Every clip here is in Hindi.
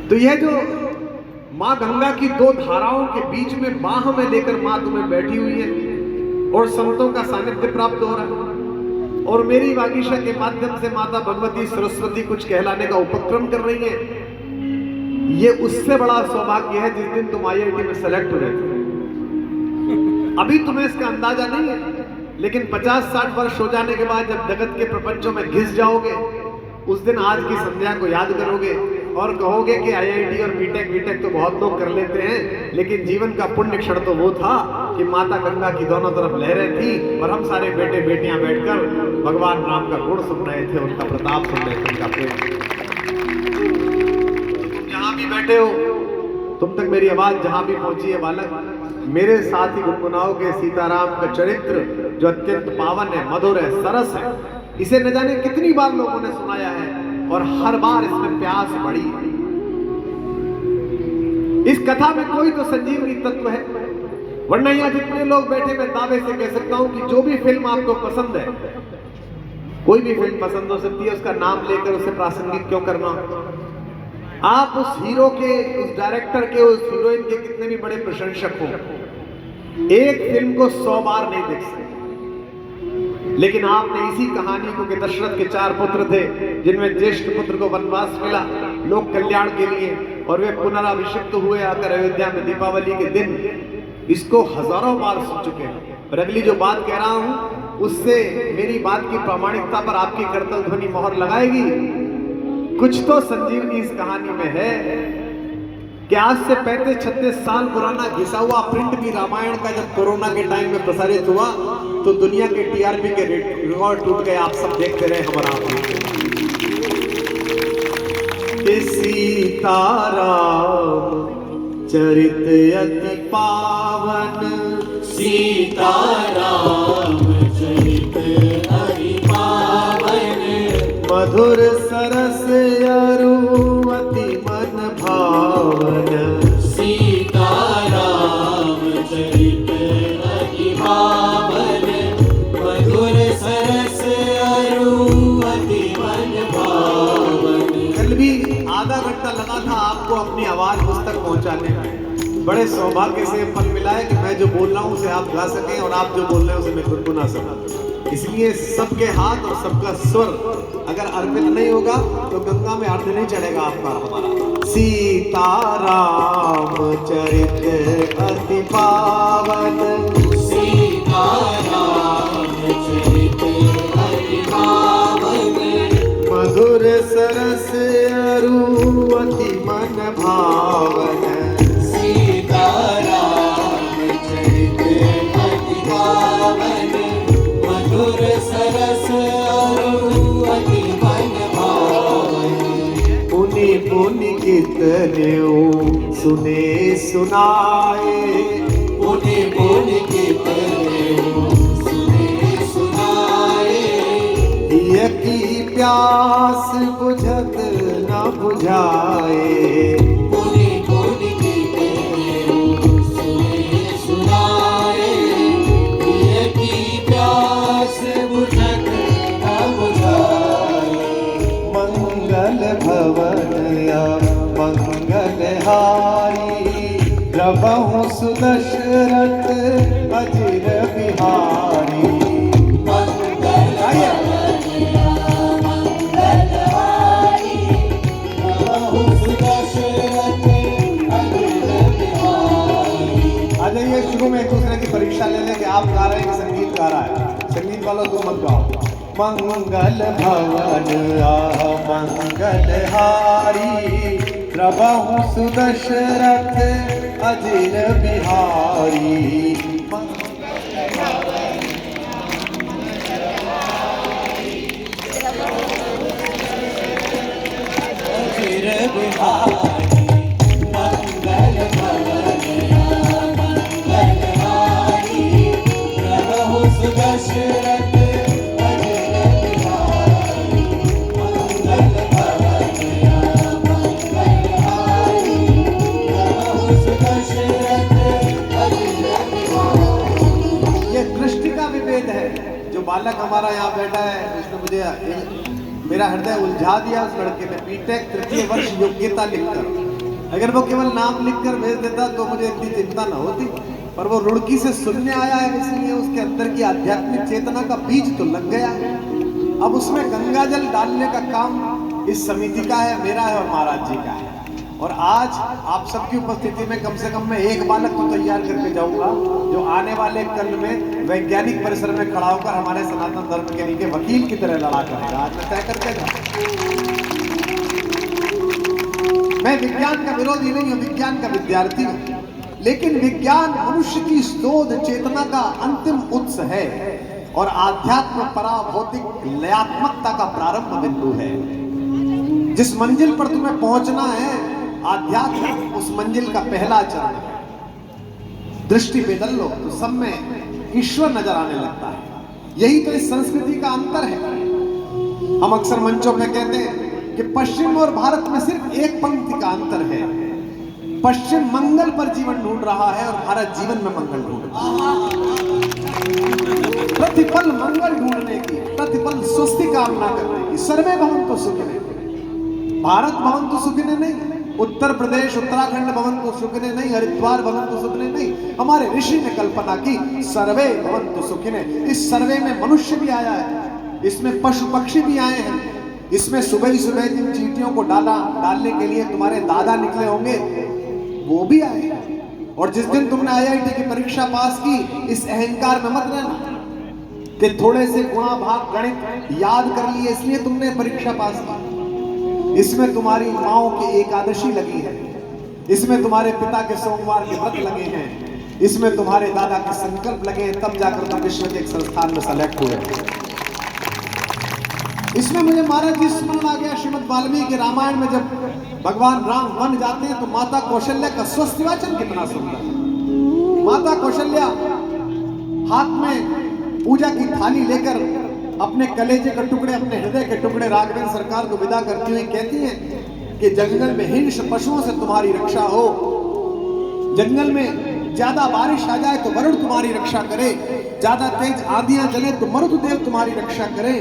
तो यह जो माँ गंगा की दो धाराओं के बीच में बाह में लेकर माँ तुम्हें बैठी हुई है और संतों का सानिध्य प्राप्त हो रहा है और मेरी वागीशा के माध्यम से माता भगवती सरस्वती कुछ कहलाने का उपक्रम कर रही है। ये उससे बड़ा सौभाग्य है जिस दिन तुम आईआईटी में सेलेक्ट हुए थे। अभी तुम्हें इसका अंदाजा नहीं है, लेकिन 50-60 वर्ष हो जाने के बाद जब जगत के प्रपंचों में घिस जाओगे, उस दिन आज की संध्या को याद करोगे और कहोगे कि आईआईटी और बीटेक तो बहुत लोग कर लेते हैं, लेकिन जीवन का पुण्य क्षण तो वो था कि माता गंगा की दोनों तरफ लहरें थी और हम सारे बेटे बेटियां बैठकर भगवान राम का गुण सुन रहे थे, उनका प्रताप सुन रहे थे, उनका प्रेम। तुम जहां भी बैठे हो, तुम तक मेरी आवाज जहां भी पहुंची है बालक, मेरे साथ ही गुनगुनाओगे सीताराम का चरित्र जो अत्यंत पावन है, मधुर है, सरस है। इसे न जाने कितनी बार लोगों ने सुनाया है और हर बार इसमें प्यास बढ़ी है। इस कथा में कोई तो संजीवनी तत्व है, वरना यहां जितने लोग बैठे मैं दावे से कह सकता हूं कि जो भी फिल्म आपको पसंद है, कोई भी फिल्म पसंद हो सकती है, उसका नाम लेकर उसे प्रासंगिक क्यों करना। आप उस हीरो के, उस डायरेक्टर के, उस हीरोइन के कितने भी बड़े प्रशंसक हो, एक फिल्म को 100 बार नहीं देख सकते। लेकिन आपने इसी कहानी को कि दशरथ के 4 पुत्र थे जिनमें ज्येष्ठ पुत्र को वनवास मिला लोक कल्याण के लिए और वे पुनराभिषिक्त हुए आकर अयोध्या में दीपावली के दिन, इसको हजारों बार सुन चुके हैं। और अगली जो बात कह रहा हूं उससे मेरी बात की प्रामाणिकता पर आपकी करतल ध्वनि मोहर लगाएगी। कुछ तो संजीवनी इस कहानी में है कि आज से 35-36 साल पुराना घिसा हुआ प्रिंट भी रामायण का जब कोरोना के टाइम में प्रसारित हुआ तो दुनिया के टीआरपी के रिकॉर्ड टूट गए। आप सब देखते रहे हमारा सीताराम चरित अति पावन, सीताराम चरित अति पावन, मधुर सरस अरु अति मन भावन। सीताराम चरित अति पावन, मधुर सरस अरु अति मन भावन। कल भी आधा घंटा लगा था आपको अपनी आवाज मुझ तक पहुंचाने में। बड़े सौभाग्य से फल मिला है कि मैं जो बोल रहा हूं उसे आप गा सकें और आप जो बोल रहे हैं उसे मैं गुनगुना सकूं। इसलिए सबके हाथ और सबका स्वर अगर अर्पित नहीं होगा तो गंगा में अर्थ नहीं चढ़ेगा आपका हमारा। सीताराम चरित अति पावन, सीताराम चरित अति पावन, मधुर सरस अरु अति मन भावन। सीताराम चरित अति पावन, मधुर सरस अरु अति मन भावन। पुनि पुनि कितने सुने सुनाए, पुनि पुनि कितने सुने सुनाए, ये की प्यास बुझत न बुझाए। पुनि पुनि कितने सुने सुनाए, ये की प्यास बुझत न बुझाए। मंगल भवन या मंगल हारी, प्रभु सुदशरथ अजिर बिहारी। ये शुरू में एक दूसरे की परीक्षा ले लें कि आप गा रहे हैं कि संगीत गा रहा है। संगीत वालों तुम मत गाओ। मंगल भवन मंगल हारी, प्रभु सुदशरथ अजिर बिहारी। अजिर बिहारी, मंगल भवन दशरथ अजिर बिहारी, मंगल भवन मंगलहारी, प्रभु दशरथ अजिर बिहारी। ये दृष्टि का विभेद है। जो बालक हमारा यहाँ बैठा है उसने मुझे मेरा हृदय उलझा दिया। उस लड़के ने बीटेक 3य वर्ष योग्यता लिखकर अगर वो केवल नाम लिखकर भेज देता तो मुझे इतनी चिंता न होती, पर वो रुड़की से सुनने आया है, इसलिए उसके अंदर की आध्यात्मिक चेतना का बीज तो लग गया है। अब उसमें गंगा जल डालने का काम इस समिति का है, मेरा है और महाराज जी का है। और आज आप सबकी उपस्थिति में कम से कम मैं एक बालक को तैयार करके जाऊंगा जो आने वाले कल में वैज्ञानिक परिसर में खड़ा होकर हमारे सनातन धर्म के लिए वकील की तरह लड़ा करेगा। आज मैं तय करके जाऊंगा। मैं विज्ञान का विरोधी नहीं हूं, विज्ञान का विद्यार्थी हूं, लेकिन विज्ञान मनुष्य की शोध चेतना का अंतिम उत्स है और आध्यात्म पराभौतिक लयात्मकता का प्रारंभ बिंदु है। जिस मंजिल पर तुम्हें पहुंचना है, आध्यात्म उस मंजिल का पहला चरण है। दृष्टि बदल लो तो सब में ईश्वर नजर आने लगता है। यही तो इस संस्कृति का अंतर है। हम अक्सर मंचों में कहते हैं कि पश्चिम और भारत में सिर्फ एक पंक्ति का अंतर है। पश्चिम मंगल पर जीवन ढूंढ रहा है और भारत जीवन में मंगल ढूंढ रहा है। प्रतिपल मंगल ढूंढने की, प्रतिपल स्वस्ति कामना करने की। सर्वे भवन्तु सुखिनः। भारत भवन्तु सुखिनः नहीं, उत्तर प्रदेश उत्तराखंड भवन्तु सुखिनः नहीं, हरिद्वार भवन्तु सुखिनः नहीं। हमारे ऋषि ने कल्पना की सर्वे भवन्तु सुखिनः। इस सर्वे में मनुष्य भी आया है, इसमें पशु पक्षी भी आए हैं, इसमें सुबह ही सुबह जिन चींटियों को डालने के लिए तुम्हारे दादा निकले होंगे वो भी आए। और जिस दिन तुमने IIT की परीक्षा पास की, इस अहंकार में मत रहना कि थोड़े से गुणा भाग गणित याद कर लिए इसलिए तुमने परीक्षा पास की। इसमें तुम्हारी माओ की एकादशी लगी है, इसमें तुम्हारे पिता के सोमवार के व्रत लगे हैं, इसमें तुम्हारे दादा के संकल्प लगे हैं, तब जाकर तुम विश्व के एक संस्थान में सेलेक्ट हुए। इसमें मुझे महाराज जी स्मरण आ गया, श्रीमद् वाल्मीकि रामायण में जब भगवान राम वन जाते हैं तो माता कौशल्या का स्वस्ति वाचन कितना सुंदर है। माता कौशल्या हाथ में पूजा की थाली लेकर अपने कलेजे के टुकड़े, अपने हृदय के टुकड़े राघवेंद्र सरकार को विदा करती हुई कहती हैं कि जंगल में हिंस पशुओं से तुम्हारी रक्षा हो, जंगल में ज्यादा बारिश आ जाए तो वरुण तुम्हारी रक्षा करे, ज्यादा तेज आंधियां चले तो मरुतदेव तुम्हारी रक्षा करे,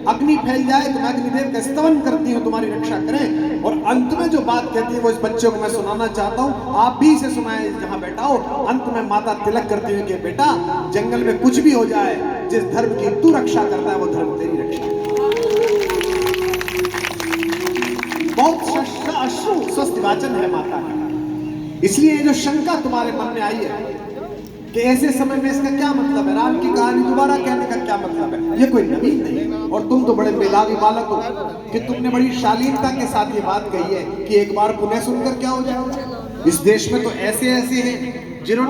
अग्नि फैल जाए तो मैं अग्निदेव का स्तवन करती हूँ तुम्हारी रक्षा करे। और अंत में जो बात कहती है वो इस बच्चे को मैं सुनाना चाहता हूँ, आप भी इसे सुनाए जहां बैठा हो। अंत में माता तिलक करती हुई कि बेटा जंगल में कुछ भी हो जाए, जिस धर्म की तू रक्षा करता है वो धर्म तेरी रक्षा। बहुत अश्रु स्वस्ति वाचन है माता का। इसलिए ये जो शंका तुम्हारे मन में आई है कि ऐसे समय में इसका क्या मतलब है, राम की कहानी दोबारा कहने का क्या मतलब है, ये कोई नवीन नहीं है। और तुम तो बड़े मेधावी बालक हो कि तुमने बड़ी शालीनता के साथ ये बात कही है कि एक बार पुनः सुनकर क्या हो जाएगा। इस देश में तो ऐसे ऐसे हैं